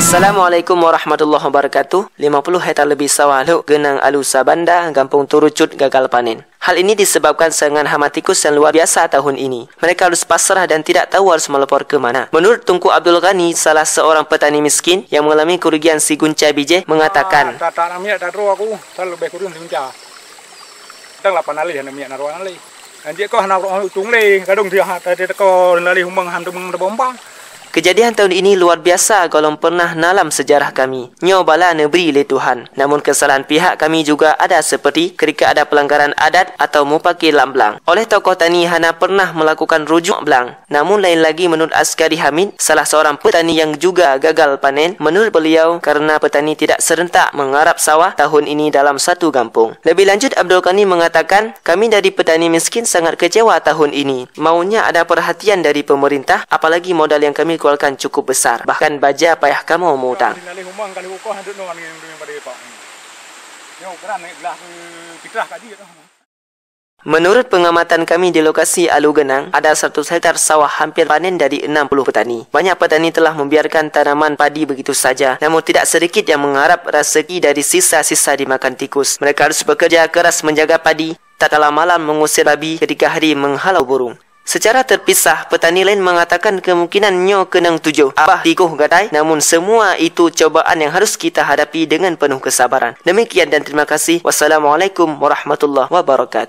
Assalamualaikum warahmatullahi wabarakatuh. 50 hektar lebih sawah Luk Genang Alu Sabanda, Kampung Turucut gagal panen. Hal ini disebabkan serangan hama tikus yang luar biasa tahun ini. Mereka harus pasrah dan tidak tahu harus melapor ke mana. Menurut Tunku Abdul Ghani, salah seorang petani miskin yang mengalami kerugian si guncai biji, mengatakan, kejadian tahun ini luar biasa kalau pernah dalam sejarah kami. Nyo bala negeri le Tuhan. Namun kesalahan pihak kami juga ada seperti ketika ada pelanggaran adat atau mupaki lamblang. Oleh tokoh tani hana pernah melakukan rujuk belang. Namun lain lagi menurut Askari Hamid, salah seorang petani yang juga gagal panen. Menurut beliau karena petani tidak serentak menggarap sawah tahun ini dalam satu kampung. Lebih lanjut Abdul Ghani mengatakan, kami dari petani miskin sangat kecewa tahun ini. Maunya ada perhatian dari pemerintah, apalagi modal yang kami keluarkan cukup besar. Bahkan baja payah kamu mau utang. Menurut pengamatan kami di lokasi Alu Genang, ada 100 hektar sawah hampir panen dari 60 petani. Banyak petani telah membiarkan tanaman padi begitu saja, namun tidak sedikit yang mengharap rezeki dari sisa-sisa dimakan tikus. Mereka harus bekerja keras menjaga padi, tak kalah malam mengusir babi ketika hari menghalau burung. Secara terpisah, petani lain mengatakan kemungkinan nyo kenang tujuh abah tikuh gadai, namun semua itu cobaan yang harus kita hadapi dengan penuh kesabaran. Demikian dan terima kasih. Wassalamualaikum warahmatullahi wabarakatuh.